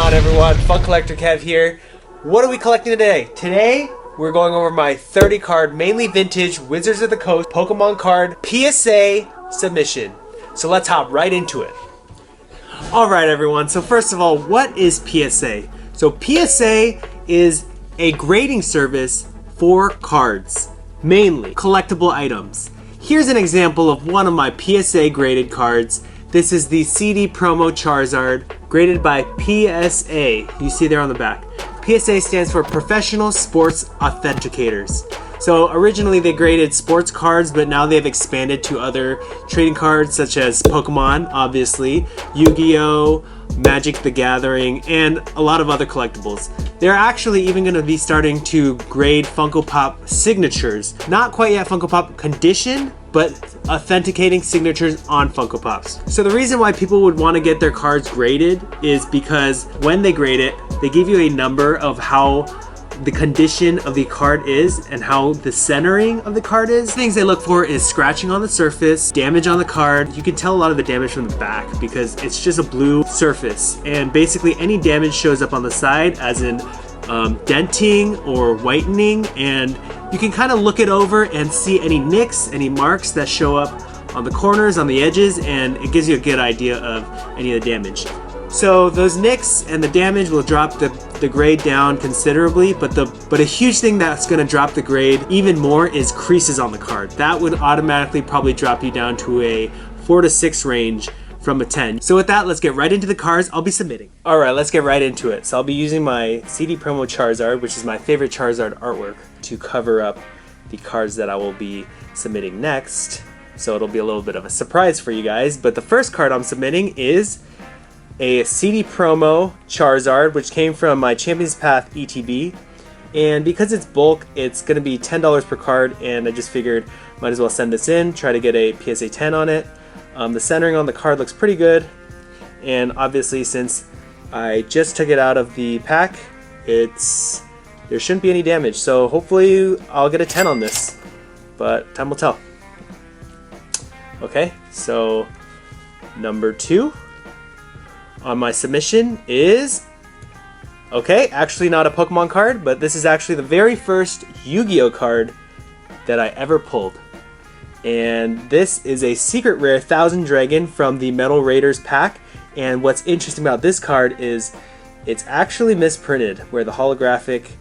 on everyone, Fun Collector Kev here. What are we collecting today? Today we're going over my 30 card, mainly vintage Wizards of the Coast Pokemon Card PSA Submission. So let's hop right into it. Alright everyone, so first of all, what is PSA? So PSA is a grading service for cards, mainly collectible items. Here's an example of one of my PSA graded cards. This is the CD Promo Charizard, graded by PSA. You see there on the back. PSA stands for Professional Sports Authenticators. So originally they graded sports cards, but now they've expanded to other trading cards such as Pokemon, obviously, Yu-Gi-Oh!, Magic the Gathering, and a lot of other collectibles. They're actually even going to be starting to grade Funko Pop signatures. Not quite yet Funko Pop condition, but authenticating signatures on Funko Pops. So the reason why people would want to get their cards graded is because when they grade it, they give you a number of how the condition of the card is and how the centering of the card is. Things they look for is scratching on the surface, damage on the card. You can tell a lot of the damage from the back because it's just a blue surface, and basically any damage shows up on the side as in denting or whitening, and you can kind of look it over and see any nicks, any marks that show up on the corners, on the edges, and it gives you a good idea of any of the damage. So those nicks and the damage will drop the grade down considerably, but a huge thing that's going to drop the grade even more is creases on the card. That would automatically probably drop you down to a 4 to 6 range from a 10. So with that, let's get right into the cards I'll be submitting. Alright, let's get right into it. So I'll be using my CD Promo Charizard, which is my favorite Charizard artwork, to cover up the cards that I will be submitting next. So it'll be a little bit of a surprise for you guys, but the first card I'm submitting is a CD Promo Charizard, which came from my Champions Path ETB, and because it's bulk, it's going to be $10 per card, and I just figured might as well send this in, try to get a PSA 10 on it. The centering on the card looks pretty good, and obviously since I just took it out of the pack, there shouldn't be any damage, so hopefully I'll get a 10 on this, but time will tell. Okay, so number 2 on my submission is, okay, actually not a Pokemon card, but this is actually the very first Yu-Gi-Oh card that I ever pulled. And this is a secret rare Thousand Dragon from the Metal Raiders pack. And what's interesting about this card is it's actually misprinted, where the holographic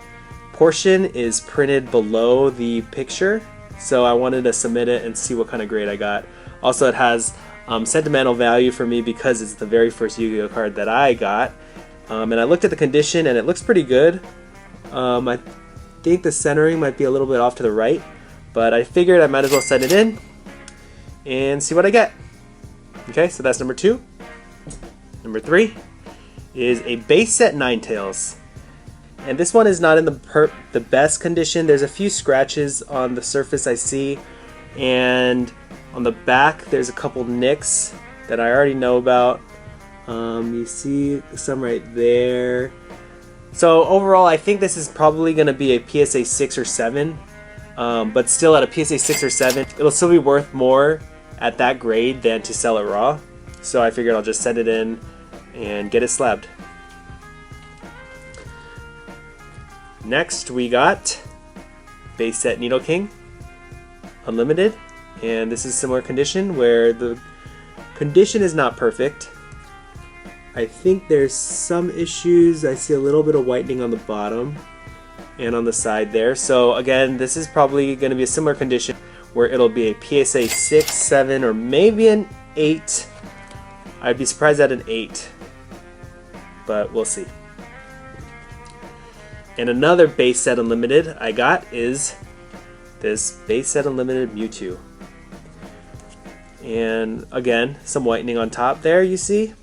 portion is printed below the picture. So I wanted to submit it and see what kind of grade I got. Also, it has sentimental value for me because it's the very first Yu-Gi-Oh card that I got. And I looked at the condition and it looks pretty good. I think the centering might be a little bit off to the right, but I figured I might as well send it in and see what I get. Okay, so that's number 2. Number 3 is a base set Ninetales. And this one is not in the best condition. There's a few scratches on the surface I see, and on the back there's a couple nicks that I already know about. You see some right there. So overall I think this is probably going to be a PSA 6 or 7, but still at a PSA 6 or 7 it'll still be worth more at that grade than to sell it raw. So I figured I'll just send it in and get it slabbed. Next we got base set Nidoking Unlimited, and this is similar condition where the condition is not perfect. I think there's some issues. I see a little bit of whitening on the bottom and on the side there. So again, this is probably going to be a similar condition where it'll be a PSA 6, 7, or maybe an 8. I'd be surprised at an 8, but we'll see. And another base set Unlimited I got is this base set Unlimited Mewtwo. And again, some whitening on top there, you see.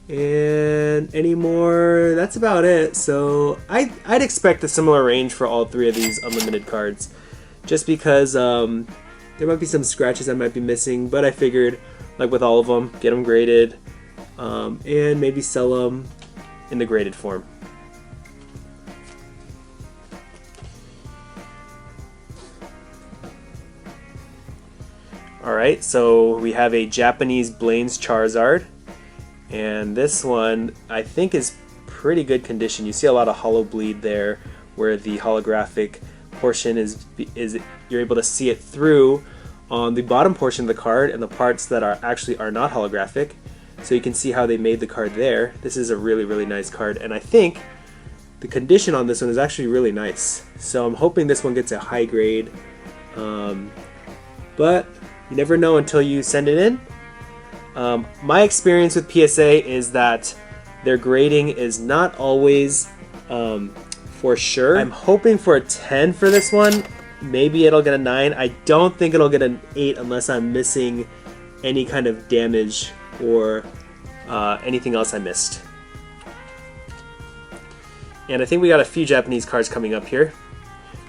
And any more, that's about it. So I'd expect a similar range for all 3 of these Unlimited cards, just because there might be some scratches I might be missing, but I figured, like with all of them, get them graded and maybe sell them in the graded form. Alright, so we have a Japanese Blaine's Charizard, And this one I think is pretty good condition. You see a lot of hollow bleed there where the holographic portion is you're able to see it through on the bottom portion of the card, and the parts that are actually not holographic. So you can see how they made the card there. This is a really nice card, and I think the condition on this one is actually really nice. So I'm hoping this one gets a high grade, but you never know until you send it in. My experience with PSA is that their grading is not always for sure. I'm hoping for a 10 for this one. Maybe it'll get a 9. I don't think it'll get an 8 unless I'm missing any kind of damage or anything else I missed. And I think we got a few Japanese cards coming up here.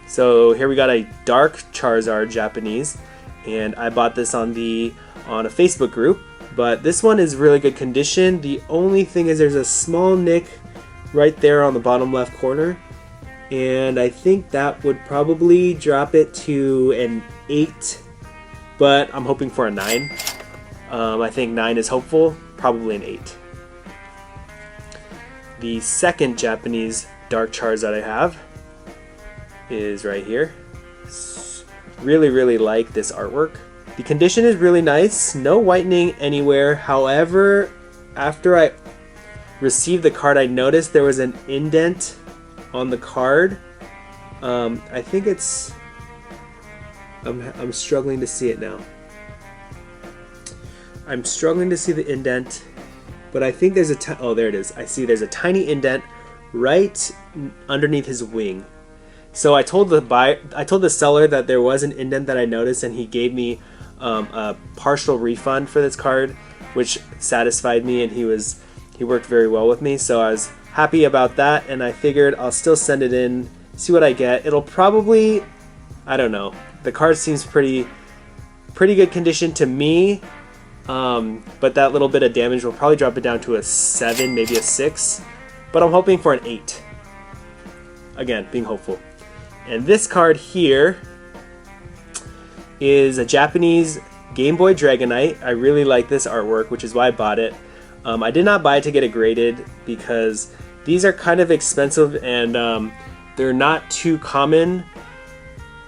So here we got a Dark Charizard Japanese, and I bought this on a Facebook group. But this one is really good condition. The only thing is there's a small nick right there on the bottom left corner, and I think that would probably drop it to an 8, but I'm hoping for a 9. I think 9 is hopeful, probably an 8. The second Japanese Dark Charizard I have is right here. Really like this artwork. The condition is really nice, no whitening anywhere. However, after I received the card, I noticed there was an indent on the card. I think it's... I'm struggling to see it now. I'm struggling to see the indent, but I think there's oh, there it is. I see there's a tiny indent right underneath his wing. So I told the seller that there was an indent that I noticed, and he gave me a partial refund for this card, which satisfied me, and he worked very well with me, so I was happy about that, and I figured I'll still send it in, see what I get. It'll probably, I don't know, the card seems pretty good condition to me, but that little bit of damage will probably drop it down to a 7, maybe a 6, but I'm hoping for an 8. Again, being hopeful. And this card here is a Japanese Game Boy Dragonite. I really like this artwork, which is why I bought it. I did not buy it to get it graded because these are kind of expensive, and they're not too common.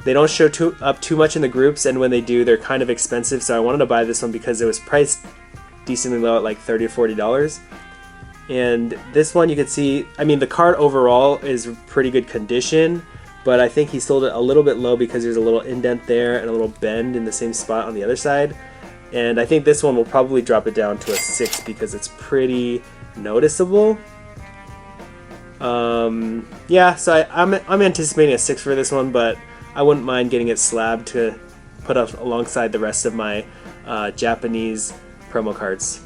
They don't show up too much in the groups, and when they do, they're kind of expensive. So I wanted to buy this one because it was priced decently low at like $30 or $40. And this one you can see, I mean, the card overall is pretty good condition, but I think he sold it a little bit low because there's a little indent there and a little bend in the same spot on the other side. And I think this one will probably drop it down to a 6 because it's pretty noticeable. Yeah, so I'm anticipating a 6 for this one, but I wouldn't mind getting it slabbed to put up alongside the rest of my Japanese promo cards.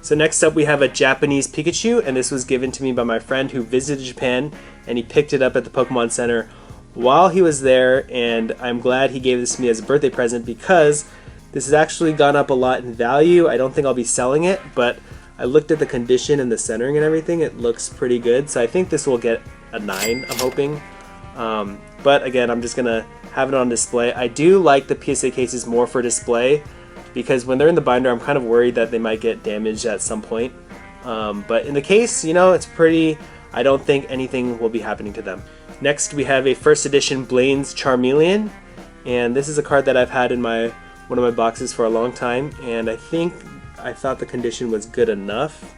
So next up we have a Japanese Pikachu, and this was given to me by my friend who visited Japan, and he picked it up at the Pokemon Center while he was there, and I'm glad he gave this to me as a birthday present because this has actually gone up a lot in value. I don't think I'll be selling it, but I looked at the condition and the centering and everything. It looks pretty good, so I think this will get a 9, I'm hoping. But again, I'm just gonna have it on display. I do like the PSA cases more for display because when they're in the binder, I'm kind of worried that they might get damaged at some point. But in the case, you know, it's pretty. I don't think anything will be happening to them. Next, we have a first edition Blaine's Charmeleon, and this is a card that I've had in one of my boxes for a long time, and I thought the condition was good enough.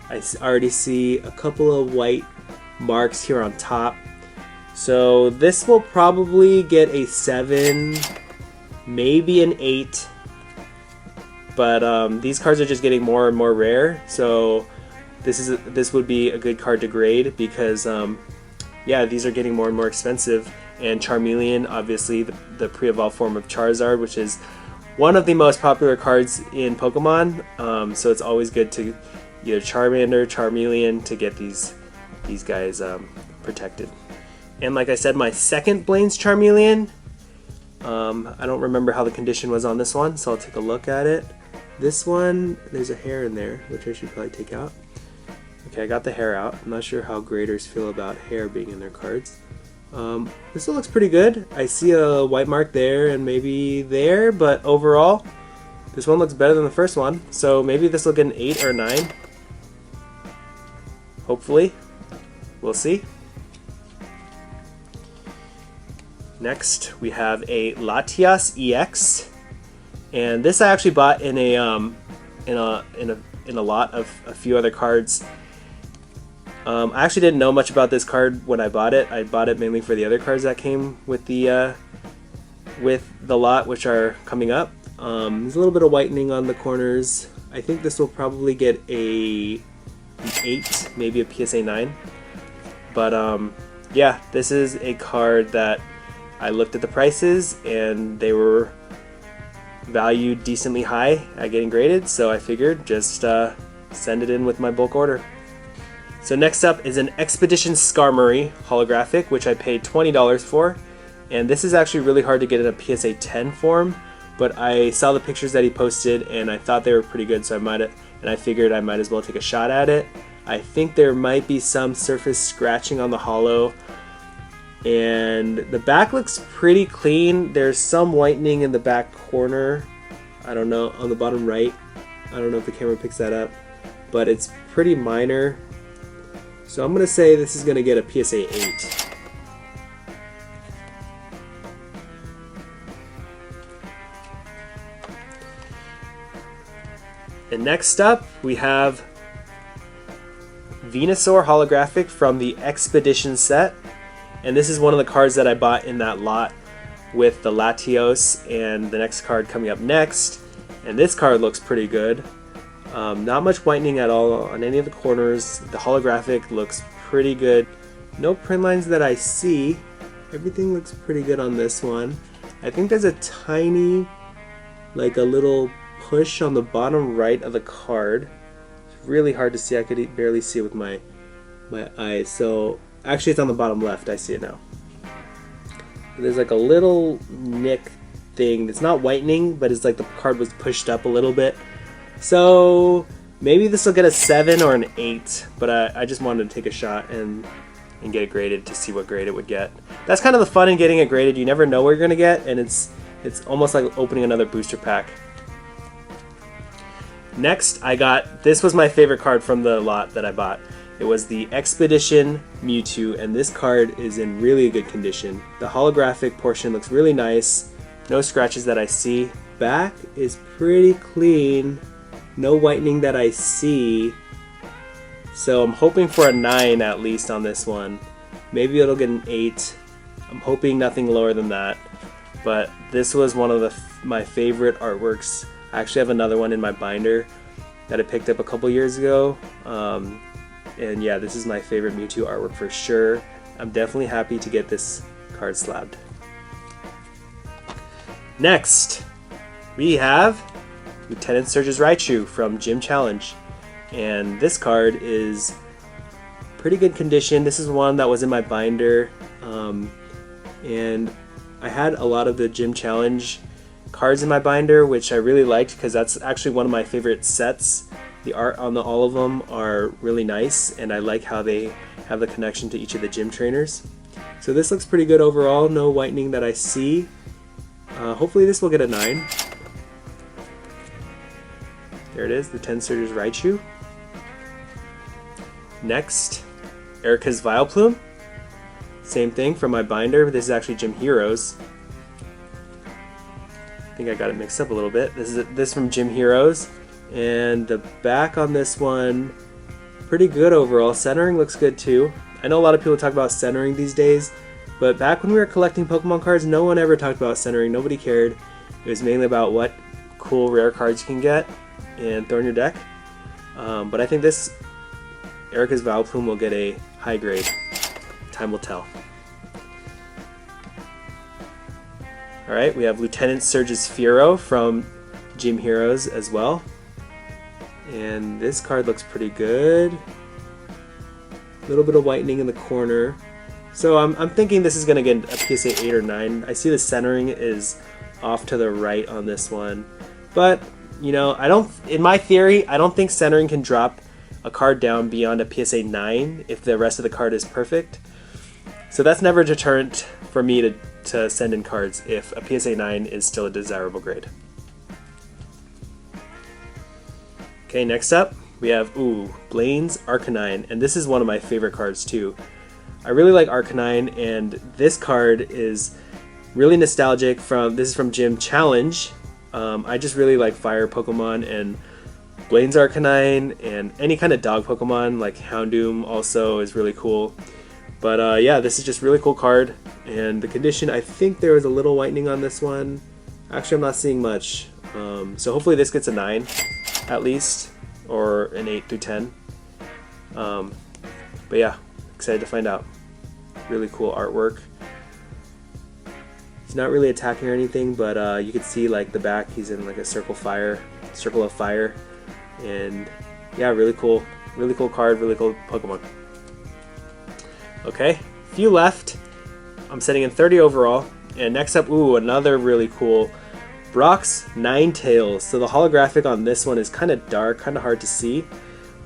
I already see a couple of white marks here on top. So this will probably get a 7, maybe an 8. But these cards are just getting more and more rare, so this would be a good card to grade because yeah, these are getting more and more expensive. And Charmeleon, obviously the pre-evolved form of Charizard, which is one of the most popular cards in Pokemon. So it's always good to either Charmander, Charmeleon to get these guys protected. And like I said, my second Blaine's Charmeleon, I don't remember how the condition was on this one, so I'll take a look at it. This one, there's a hair in there, which I should probably take out. Okay, I got the hair out. I'm not sure how graders feel about hair being in their cards. This one looks pretty good. I see a white mark there and maybe there, but overall, this one looks better than the first one. So maybe this will get an 8 or a 9. hopefully. We'll see. Next, we have a Latias EX, and this I actually bought in a lot of a few other cards. I actually didn't know much about this card when I bought it. I bought it mainly for the other cards that came with the lot, which are coming up. There's a little bit of whitening on the corners. I think this will probably get an 8, maybe a PSA 9. But yeah, this is a card that I looked at the prices and they were valued decently high at getting graded, so I figured just send it in with my bulk order. So next up is an Expedition Skarmory holographic, which I paid $20 for, and this is actually really hard to get in a PSA 10 form, but I saw the pictures that he posted and I thought they were pretty good, so I figured I might as well take a shot at it. I think there might be some surface scratching on the holo, and the back looks pretty clean. There's some whitening in the back corner, I don't know, on the bottom right. I don't know if the camera picks that up, but it's pretty minor. So I'm going to say this is going to get a PSA 8. And next up we have Venusaur holographic from the Expedition set. And this is one of the cards that I bought in that lot with the Latios and the next card coming up next. And this card looks pretty good. Not much whitening at all on any of the corners. The holographic looks pretty good. No print lines that I see. Everything looks pretty good on this one. I think there's a tiny, like a little push on the bottom right of the card. It's really hard to see. I could barely see it with my eyes. So actually it's on the bottom left. I see it now. There's like a little nick thing. It's not whitening, but it's like the card was pushed up a little bit. So maybe this will get a 7 or an 8, but I just wanted to take a shot and get it graded to see what grade it would get. That's kind of the fun in getting it graded. You never know what you're going to get, and it's almost like opening another booster pack. Next, this was my favorite card from the lot that I bought. It was the Expedition Mewtwo, and this card is in really good condition. The holographic portion looks really nice. No scratches that I see. Back is pretty clean. No whitening that I see. So I'm hoping for a 9 at least on this one. Maybe it'll get an 8. I'm hoping nothing lower than that. But this was one of my favorite artworks. I actually have another one in my binder that I picked up a couple years ago. And yeah, this is my favorite Mewtwo artwork for sure. I'm definitely happy to get this card slabbed. Next, we have Lieutenant Surge's Raichu from Gym Challenge. And this card is pretty good condition. This is one that was in my binder. And I had a lot of the Gym Challenge cards in my binder, which I really liked because that's actually one of my favorite sets. The art on all of them are really nice, and I like how they have the connection to each of the gym trainers. So this looks pretty good overall. No whitening that I see. Hopefully this will get a 9. There it is, the 10 Surge's Raichu. Next, Erica's Vileplume. Same thing from my binder. This is actually Gym Heroes. I think I got it mixed up a little bit. This is from Gym Heroes. And the back on this one, pretty good overall. Centering looks good too. I know a lot of people talk about centering these days, but back when we were collecting Pokemon cards, no one ever talked about centering. Nobody cared. It was mainly about what cool rare cards you can get and throw in your deck. But I think this Erica's Vileplume will get a high grade. Time will tell. Alright, we have Lieutenant Surge's Fearow from Gym Heroes as well. And this card looks pretty good. A little bit of whitening in the corner. So I'm thinking this is going to get a PSA 8 or 9. I see the centering is off to the right on this one. But, you know, in my theory, I don't think centering can drop a card down beyond a PSA 9 if the rest of the card is perfect. So that's never a deterrent for me to send in cards if a PSA 9 is still a desirable grade. Okay, next up we have, Blaine's Arcanine, and this is one of my favorite cards too. I really like Arcanine, and this card is really nostalgic. This is from Gym Challenge. I just really like fire Pokemon, and Blaine's Arcanine and any kind of dog Pokemon like Houndoom also is really cool. But yeah, this is just really cool card, and the condition, I think there was a little whitening on this one. Actually, I'm not seeing much. So hopefully this gets a 9 at least, or an 8 through 10. But yeah, excited to find out. Really cool artwork. He's not really attacking or anything, but you can see like the back, he's in like a circle of fire, and yeah, really cool card, really cool Pokemon. Okay, few left. I'm setting in 30 overall, and next up, another really cool Brock's Ninetales. So the holographic on this one is kind of dark, kind of hard to see,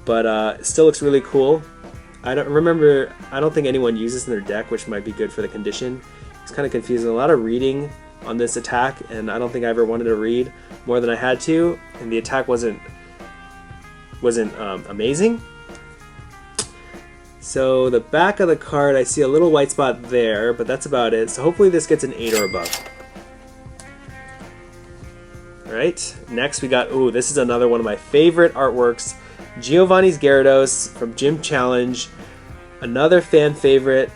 but it still looks really cool. I don't think anyone uses in their deck, which might be good for the condition. It's kind of confusing. A lot of reading on this attack, and I don't think I ever wanted to read more than I had to, and the attack wasn't amazing. So the back of the card, I see a little white spot there, but that's about it. So hopefully this gets an 8 or above. Alright, next we got, this is another one of my favorite artworks. Giovanni's Gyarados from Gym Challenge. Another fan favorite,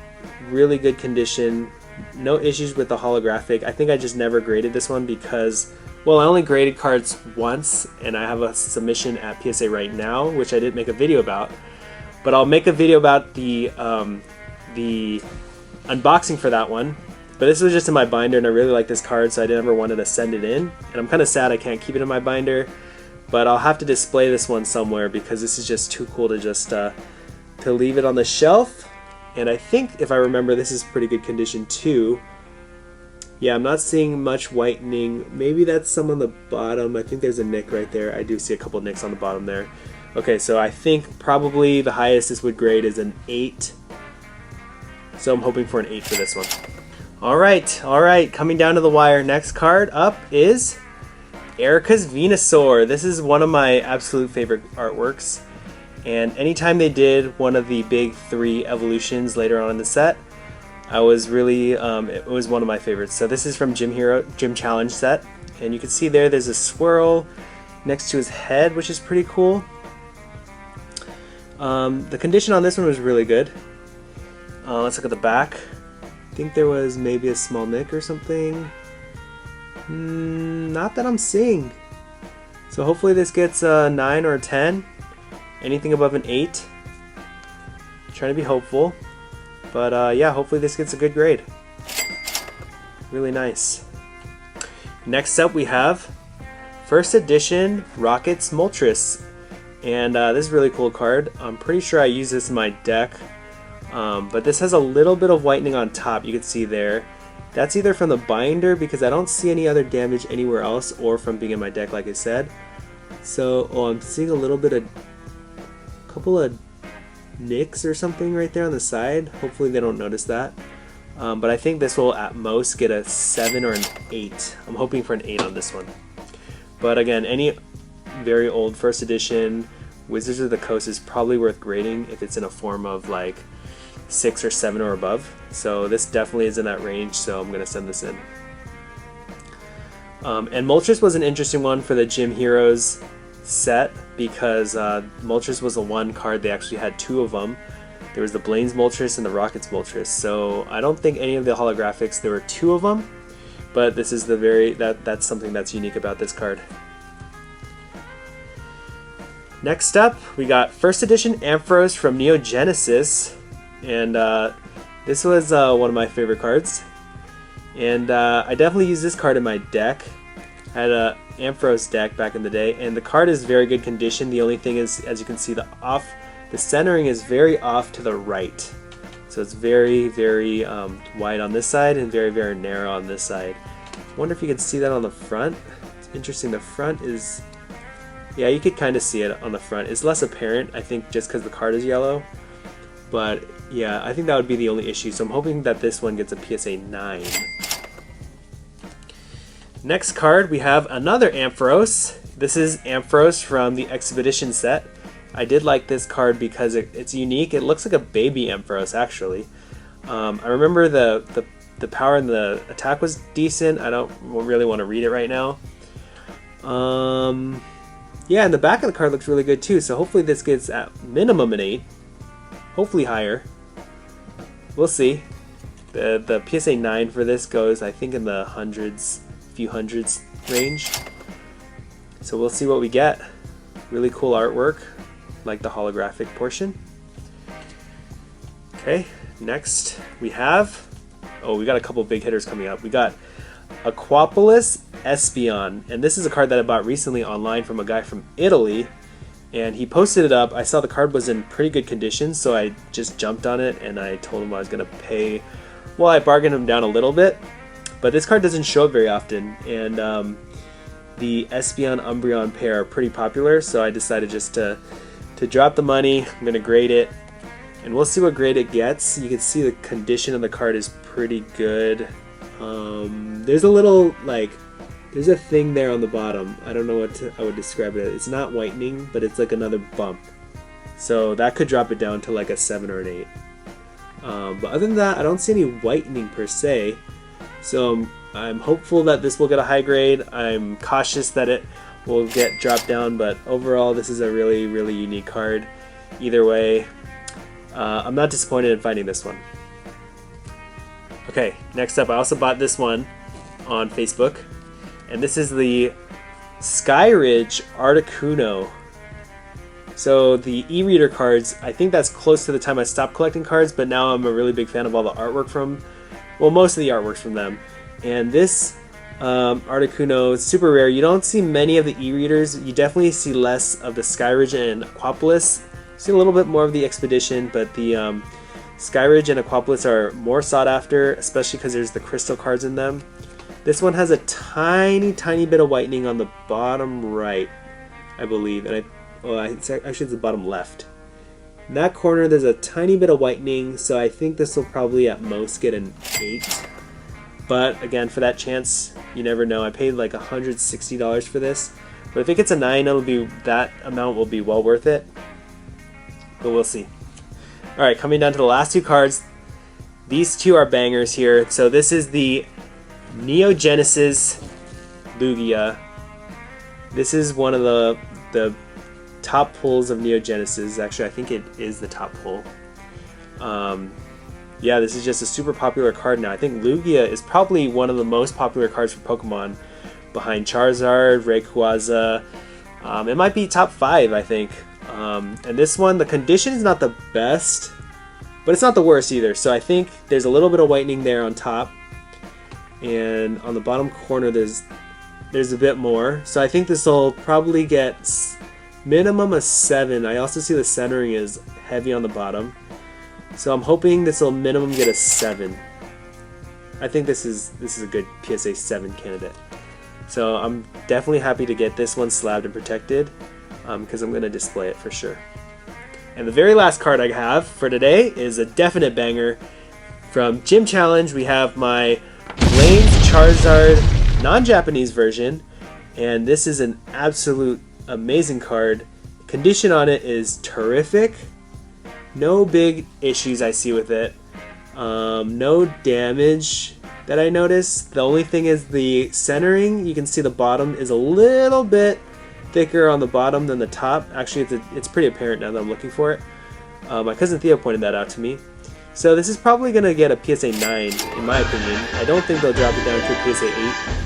really good condition. No issues with the holographic. I think I just never graded this one because, well, I only graded cards once, and I have a submission at PSA right now, which I didn't make a video about. But I'll make a video about the unboxing for that one. But this was just in my binder, and I really like this card, so I never wanted to send it in. And I'm kind of sad I can't keep it in my binder, but I'll have to display this one somewhere because this is just too cool to just to leave it on the shelf. And I think, if I remember, this is pretty good condition too. Yeah, I'm not seeing much whitening. Maybe that's some on the bottom. I think there's a nick right there. I do see a couple nicks on the bottom there. Okay, so I think probably the highest this would grade is an 8. So I'm hoping for an 8 for this one. Alright, coming down to the wire. Next card up is Erica's Venusaur. This is one of my absolute favorite artworks. And anytime they did one of the big 3 evolutions later on in the set, I was really, it was one of my favorites. So this is from Gym Challenge set. And you can see there's a swirl next to his head, which is pretty cool. The condition on this one was really good. Let's look at the back. I think there was maybe a small nick or something. Not that I'm seeing. So hopefully this gets a 9 or a 10. Anything above an 8. Trying to be hopeful. But yeah, hopefully this gets a good grade. Really nice. Next up we have first edition Rockets Moltres. And this is a really cool card. I'm pretty sure I use this in my deck. But this has a little bit of whitening on top, you can see there. That's either from the binder, because I don't see any other damage anywhere else, or from being in my deck like I said. So, I'm seeing a little bit of, couple of nicks or something right there on the side. Hopefully they don't notice that. But I think this will at most get a 7 or an 8. I'm hoping for an 8 on this one. But again, any very old first edition Wizards of the Coast is probably worth grading if it's in a form of like 6 or 7 or above. So this definitely is in that range, so I'm going to send this in. And Moltres was an interesting one for the Gym Heroes set because Moltres was the one card, they actually had 2 of them. There was the Blaine's Moltres and the Rockets Moltres. So I don't think any of the holographics, there were 2 of them, but this is the that's something that's unique about this card. Next up, we got first edition Ampharos from Neo Genesis, and this was one of my favorite cards. And I definitely used this card in my deck. I had a Ampharos deck back in the day, and the card is very good condition. The only thing is, as you can see, the centering is very off to the right. So it's very, very wide on this side and very, very narrow on this side. I wonder if you can see that on the front. It's interesting. The front is, yeah, you could kind of see it on the front. It's less apparent, I think, just because the card is yellow. But yeah, I think that would be the only issue. So I'm hoping that this one gets a PSA 9. Next card, we have another Ampharos. This is Ampharos from the Expedition set. I did like this card because it's unique. It looks like a baby Ampharos actually. I remember the power and the attack was decent. I don't really want to read it right now. Yeah, and the back of the card looks really good too, so hopefully this gets at minimum an 8. Hopefully higher. We'll see. The PSA 9 for this goes, I think, in the hundreds, few hundreds range. So we'll see what we get. Really cool artwork, like the holographic portion. Okay, next we have, oh, we got a couple big hitters coming up. We got Aquapolis Espeon, and this is a card that I bought recently online from a guy from Italy, and he posted it up. I saw the card was in pretty good condition, so I just jumped on it and I told him I was gonna pay. Well, I bargained him down a little bit, but this card doesn't show up very often, and the Espeon Umbreon pair are pretty popular, so I decided just to drop the money. I'm gonna grade it, and we'll see what grade it gets. You can see the condition of the card is pretty good. There's a little, like, there's a thing there on the bottom. I don't know what I would describe it as. It's not whitening, but it's like another bump. So that could drop it down to like a 7 or an 8. But other than that, I don't see any whitening per se. So I'm hopeful that this will get a high grade. I'm cautious that it will get dropped down, but overall this is a really, really unique card. Either way, I'm not disappointed in finding this one. Okay, next up, I also bought this one on Facebook, and this is the Skyridge Articuno. So the e-reader cards, I think that's close to the time I stopped collecting cards, but now I'm a really big fan of all the artwork from, well, most of the artwork's from them. And this Articuno is super rare. You don't see many of the e-readers. You definitely see less of the Skyridge and Aquapolis. You see a little bit more of the Expedition, but the Skyridge and Aquapolis are more sought after, especially because there's the crystal cards in them. This one has a tiny, tiny bit of whitening on the bottom right, I believe, and actually it's the bottom left. In that corner there's a tiny bit of whitening, so I think this will probably at most get an 8. But again, for that chance, you never know. I paid like $160 for this, but if it gets a 9, that amount will be well worth it. But we'll see. All right, coming down to the last two cards. These two are bangers here. So this is the Neo Genesis Lugia. This is one of the top pulls of Neo Genesis. Actually, I think it is the top pull. Yeah, this is just a super popular card now. I think Lugia is probably one of the most popular cards for Pokemon, behind Charizard, Rayquaza. It might be top 5, I think. And this one, the condition is not the best, but it's not the worst either. So I think there's a little bit of whitening there on top, and on the bottom corner there's a bit more. So I think this will probably get minimum a 7. I also see the centering is heavy on the bottom, so I'm hoping this will minimum get a 7. I think this is a good PSA 7 candidate. So I'm definitely happy to get this one slabbed and protected, because I'm going to display it for sure. And the very last card I have for today is a definite banger from Gym Challenge. We have my Blaine's Charizard non-Japanese version, and this is an absolute amazing card. Condition on it is terrific. No big issues I see with it. No damage that I noticed. The only thing is the centering. You can see the bottom is a little bit thicker on the bottom than the top. Actually, it's pretty apparent now that I'm looking for it. My cousin Theo pointed that out to me. So this is probably going to get a PSA 9 in my opinion. I don't think they'll drop it down to a PSA 8.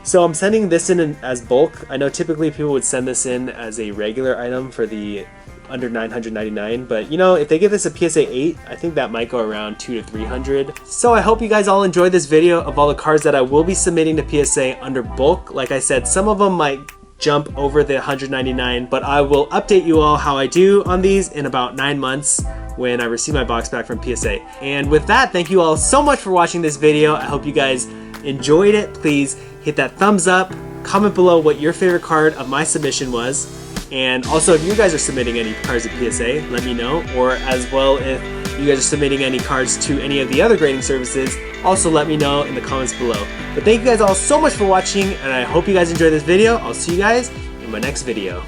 So I'm sending this in as bulk. I know typically people would send this in as a regular item for the under $999, but you know, if they give this a PSA 8, I think that might go around $200 to $300. So I hope you guys all enjoyed this video of all the cards that I will be submitting to PSA under bulk. Like I said, some of them might jump over the $199, but I will update you all how I do on these in about 9 months when I receive my box back from PSA. And with that, thank you all so much for watching this video. I hope you guys enjoyed it. Please hit that thumbs up, comment below what your favorite card of my submission was, and also if you guys are submitting any cards at PSA, let me know, or as well if you guys are submitting any cards to any of the other grading services, also let me know in the comments below. But thank you guys all so much for watching, and I hope you guys enjoyed this video. I'll see you guys in my next video.